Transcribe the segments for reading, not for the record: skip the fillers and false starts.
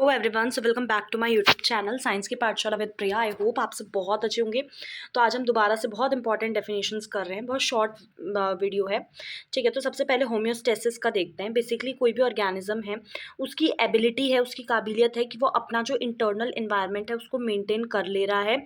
Hello everyone, so welcome back to my YouTube channel science की Pathshala with Priya. I hope आप सब बहुत अच्छे होंगे। तो आज हम दोबारा से बहुत इंपॉर्टेंट डेफिनेशंस कर रहे हैं, बहुत शॉर्ट वीडियो है, ठीक है। तो सबसे पहले होम्योस्टेसिस का देखते हैं। बेसिकली कोई भी ऑर्गेनिज्म है, उसकी एबिलिटी है, उसकी काबिलियत है कि वो अपना जो इंटरनल इन्वायरमेंट है उसको मेनटेन कर ले रहा है।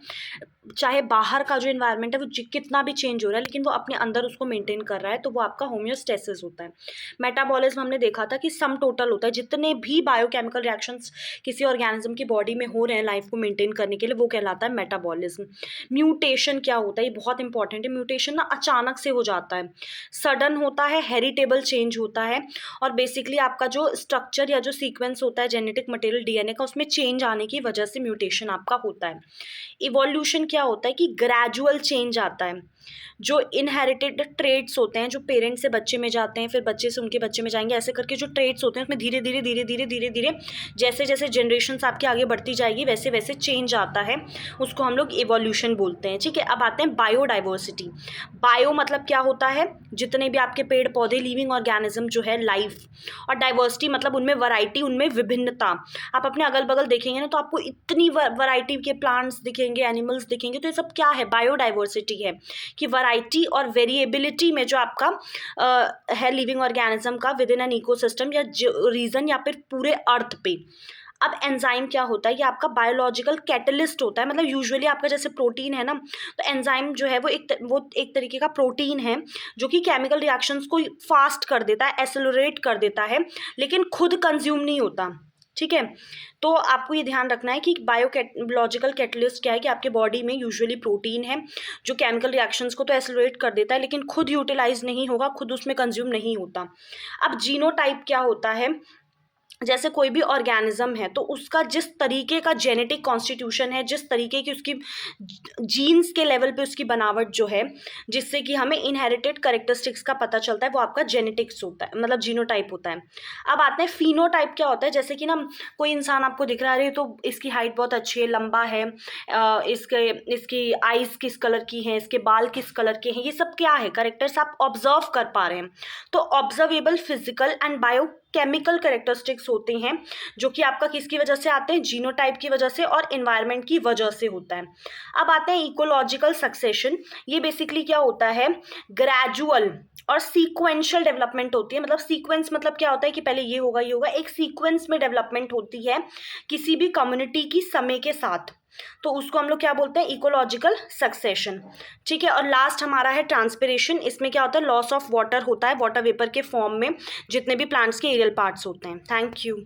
चाहे बाहर का जो इन्वायरमेंट है वो कितना भी चेंज हो रहा है, लेकिन वो अपने अंदर उसको मेंटेन कर रहा है, तो वो आपका होम्योस्टेसिस होता है। मेटाबॉलिज्म हमने देखा था कि सम टोटल होता है, जितने भी बायोकेमिकल रिएक्शंस किसी ऑर्गेनिज्म की बॉडी में हो रहे हैं लाइफ को मेंटेन करने के लिए, वो कहलाता है मेटाबॉलिज्म। म्यूटेशन क्या होता है, ये बहुत इंपॉर्टेंट है। म्यूटेशन ना अचानक से हो जाता है, सडन होता है, हेरिटेबल चेंज होता है, और बेसिकली आपका जो स्ट्रक्चर या जो सीक्वेंस होता है जेनेटिक मटेरियल डीएनए का, उसमें चेंज आने की वजह से म्यूटेशन आपका होता है। इवोल्यूशन क्या होता है कि ग्रेजुअल चेंज आता है। जो इनहेरिटेड ट्रेट्स होते हैं, जो पेरेंट से बच्चे में जाते हैं, फिर बच्चे से उनके बच्चे में जाएंगे, ऐसे करके जो ट्रेट्स होते हैं उसमें धीरे धीरे धीरे धीरे धीरे धीरे जैसे जैसे जनरेशन्स आपकी आगे बढ़ती जाएगी वैसे वैसे चेंज आता है, उसको हम लोग इवोल्यूशन बोलते हैं, ठीक है। अब आते हैं बायोडाइवर्सिटी। बायो मतलब क्या होता है, जितने भी आपके पेड़ पौधे, लिविंग ऑर्गेनिज्म जो है, लाइफ। और डाइवर्सिटी मतलब उनमें वैरायटी, उनमें विभिन्नता। आप अपने अगल बगल देखेंगे ना तो आपको इतनी वैरायटी के प्लांट्स दिखेंगे, एनिमल्स दिखेंगे, तो ये सब क्या है, बायोडाइवर्सिटी है। कि वैरायटी और वेरिएबिलिटी में जो आपका है लिविंग ऑर्गेनिज्म का विद इन एन इकोसिस्टम या रीजन या फिर पूरे अर्थ पे। अब एंजाइम क्या होता है, ये आपका बायोलॉजिकल कैटलिस्ट होता है। मतलब यूजुअली आपका जैसे प्रोटीन है ना, तो एंजाइम जो है वो एक तरीके का प्रोटीन है जो कि केमिकल रिएक्शंस को फास्ट कर देता है, एक्सेलरेट कर देता है, लेकिन खुद कंज्यूम नहीं होता, ठीक है। तो आपको ये ध्यान रखना है कि बायोलॉजिकल कैटलिस्ट क्या है, कि आपके बॉडी में यूजुअली प्रोटीन है जो केमिकल रिएक्शंस को तो एक्सेलरेट कर देता है, लेकिन खुद यूटिलाइज नहीं होगा, खुद उसमें कंज्यूम नहीं होता। अब जीनोटाइप क्या होता है, जैसे कोई भी ऑर्गेनिज्म है तो उसका जिस तरीके का जेनेटिक कॉन्स्टिट्यूशन है, जिस तरीके की उसकी जीन्स के लेवल पे उसकी बनावट जो है, जिससे कि हमें इनहेरिटेड कैरेक्टरिस्टिक्स का पता चलता है, वो आपका जेनेटिक्स होता है, मतलब जीनोटाइप होता है। अब आते हैं फिनोटाइप क्या होता है। जैसे कि ना कोई इंसान आपको दिख रहा है, तो इसकी हाइट बहुत अच्छी है, लंबा है, इसकी आइज़ किस कलर की हैं, इसके बाल किस कलर के हैं, ये सब क्या है, कैरेक्टर्स आप ऑब्जर्व कर पा रहे हैं। तो observable physical and bio chemical characteristics होते हैं, जो कि आपका किसकी वजह से आते हैं, जीनोटाइप की वजह से और एनवायरनमेंट की वजह से होता है। अब आते हैं इकोलॉजिकल सक्सेशन। ये बेसिकली क्या होता है, ग्रेजुअल और सीक्वेंशियल डेवलपमेंट होती है। मतलब सीक्वेंस मतलब क्या होता है कि पहले ये होगा ये होगा, एक सीक्वेंस में डेवलपमेंट होती है किसी भी कम्युनिटी की समय के साथ, तो उसको हम लोग क्या बोलते हैं, इकोलॉजिकल सक्सेशन, ठीक है। और लास्ट हमारा है ट्रांसपिरेशन। इसमें क्या होता है, लॉस ऑफ वाटर होता है, वाटर वेपर के फॉर्म में जितने भी प्लांट्स के एरियल पार्ट्स होते हैं। Thank you.